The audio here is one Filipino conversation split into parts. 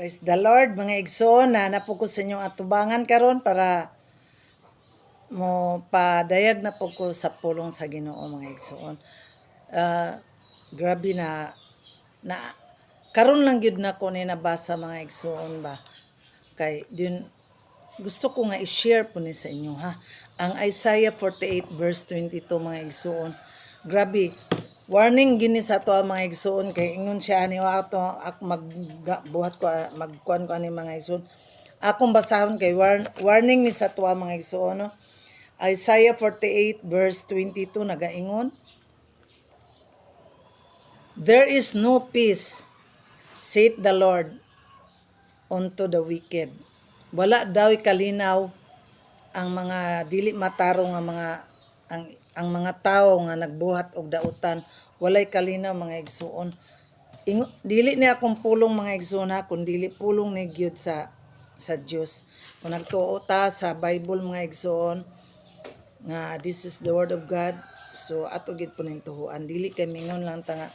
Praise the Lord, mga igsoon, na po ko sa inyong atubangan karon para mo padayag na po ko sa pulong sa Ginoo, mga igsoon. Grabe na karon lang gyud na ko ni nabasa, mga igsoon ba. Kay din gusto ko nga i-share po ni sa inyo, ha. Ang Isaiah 48 verse 22, mga igsoon. Grabe, warning gini sa to, mga igsoon, kay ingon siya ani wa ato ak magbuhat ko magkuan ko ani, mga igsoon. Akong basahon kay warning ni sa to, mga igsoon, no. Isaiah 48 verse 22 nagaingon, "There is no peace, saith the Lord, unto the wicked." Wala daw kalinaw ang mga dili matarong nga mga ang mga tawo nga nagbuhat og dautan, walay kalinaw, mga igsuon. Dili ni akong pulong, mga igsuon, ha, kun dili pulong ni gyud sa Dios. Kung nagtuo ta sa Bible, mga igsuon, nga this is the word of God, so ato gid po ning tuhuan. Dili kay mingon lang ta nga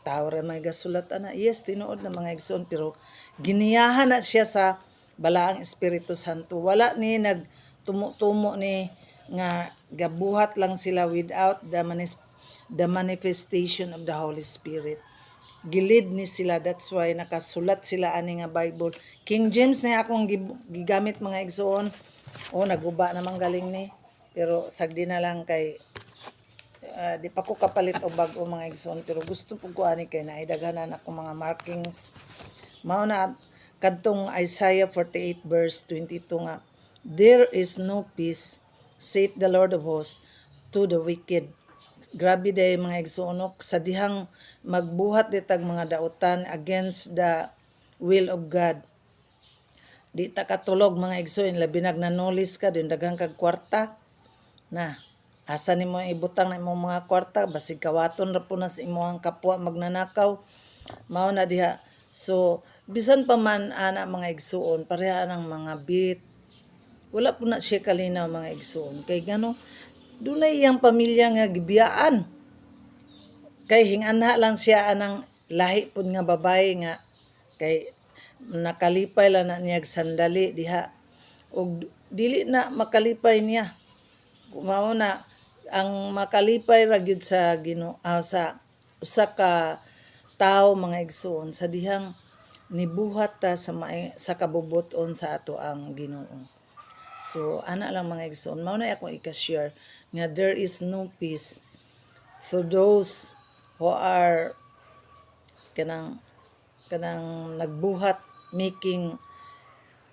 tawo ra may gasulat ana. Yes, tinuod na, mga igsoon, pero giniyahan na siya sa balaang Espiritu Santo. Wala ni nagtumo-tumo ni nga gabuhat lang sila without the manifestation of the Holy Spirit. Gilid ni sila, that's why nakasulat sila ani nga Bible. King James na akong gigamit, mga igsoon. Naguba namang galing ni, pero sagdi na lang kay di pa ko kapalit o bag-o, mga igsoon, pero gusto po ko ani kay naidaghanan ako mga markings. Mao na kadtong Isaiah 48 verse 22 nga, "There is no peace, saith the Lord of hosts, to the wicked." Grabe day, mga igsoon, sa dihang magbuhat ditag mga dautan against the will of God. Di ta katulog, mga igsoon, labi nagnanolis ka din daghang kag kwarta na asa nimo ibutang na imong mga kwarta, basig kawaton ra po na sa imong kapwa magnanakaw, mao na diha. So bisan pa man ana, mga igsuon, pareha ng mga bit, wala po na siya kalinaw, mga igsuon. Kay gano, dunay iyang pamilya nga gibiyaan. Kay hinganha lang siya anang lahi pud nga babae nga kay nakalipay lang na niya sandali diha. Og dili na makalipay niya. Mao na ang makalipay ra gyud sa Ginoo, sa usa ka tawo, mga igsoon, sa dihang nibuhat ta sa kabubuton sa ato ang Ginoo. So ana lang, mga igsoon, mao na akong i-share nga there is no peace for those who are kanang nagbuhat making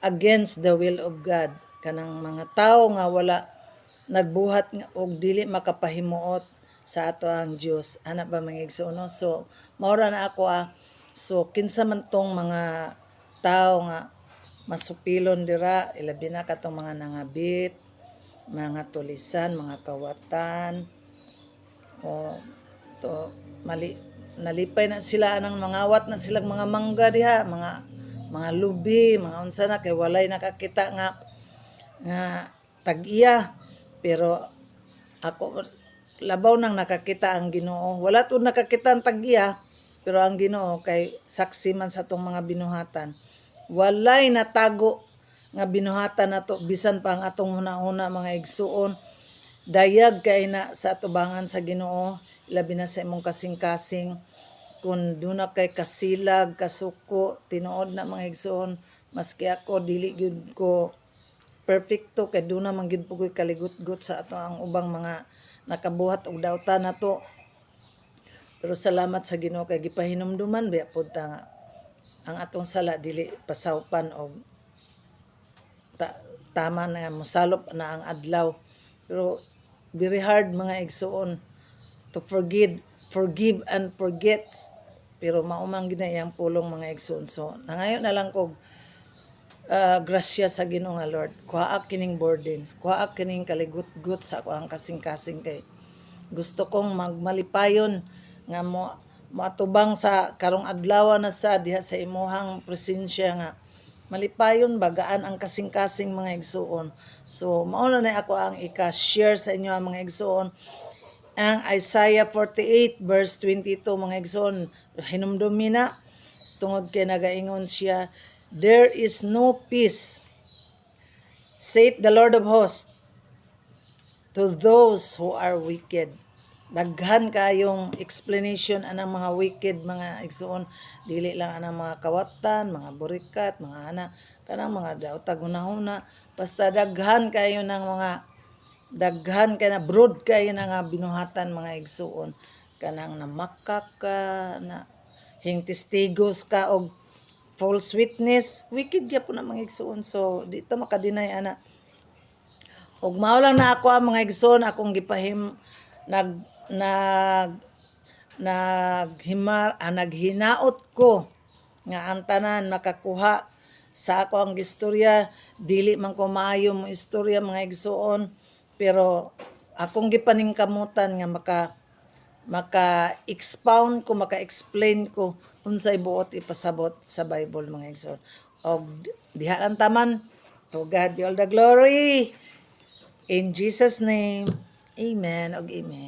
against the will of God. Kanang mga tawo nga wala nagbuhat og dili makapahimuot sa ato ang Dios. Ana ba, mga igsoon, no? So maura na ako so kinsa man tong mga tawo nga masupilon dira, ilabi na katong mga nangabit, mga tulisan, mga kawatan, o to nalipay na sila anang mangawat na silang mga mangga diha, mga lubi, mga unsa na, kay walay nakakita nga tag-iya. Pero ako labaw nang nakakita ang Ginoo. Wala to nakakita ang tag-iya, pero ang Ginoo kay saksi man sa tong mga binuhatan. Walay natago nga binuhatan nato, bisan pa ang atong hunahuna, mga igsuon. Dayag kay na sa atubangan sa Ginoo, labi na sa imong kasing-kasing. Kung duna kay kasilag, kasuko, tinuod na, mga igsoon, maski ako dili gyud ko perfecto, kay duna man gyud po ko'y kaligut-gut sa ato ang ubang mga nakabuhat og dautan nato. Pero salamat sa Ginoo kay gipahinumduman biya pud ta nga ang atong sala dili pasawpan og tama na mosalop na ang adlaw. Pero very hard, mga igsoon, to forgive and forget. Pero maumang ginayang pulong, mga igsoon. So nangayo na lang kog grasya sa Ginoo nga Lord. Kuha kining burdens, kuha kining kaligut-gut sa akong kasing-kasing, kay gusto kong magmalipayon nga moatubang sa karong adlaw na sa diha sa imuhang presensya, nga malipayon, bagaan ang kasing-kasing, mga igsoon. So mao na ako ang ika-share sa inyo, mga igsoon, ang Isaiah 48 verse 22, mga igsoon. Hinumdumi na tungod kay nagaingon siya, there is no peace, saith the Lord of hosts, to those who are wicked. Daghan kayong explanation anang mga wicked, mga igsoon, dili lang anang mga kawatan, mga burikat, mga ana, kanang mga daw tagunahuna, basta daghan kayo ng mga daghan kay na broad kayo na nga binuhatan mga igsoon, kanang namakak ka na hing testigos ka og false witness, wicked gyapon na mga igsoon. So dito makadinay ana. Ug mao lang na ako ang mga igsoon akong gipahim naghinaot ko nga ang tanan makakuha sa ako ang istorya, dili man ko maayo mo istorya mga igsoon, pero akong gipaningkamutan nga maka-expound ko, maka-explain ko unsay buot ipasabot sa Bible mga igsoon. Og diha lang taman, to God be all the glory. In Jesus' name, amen og amen.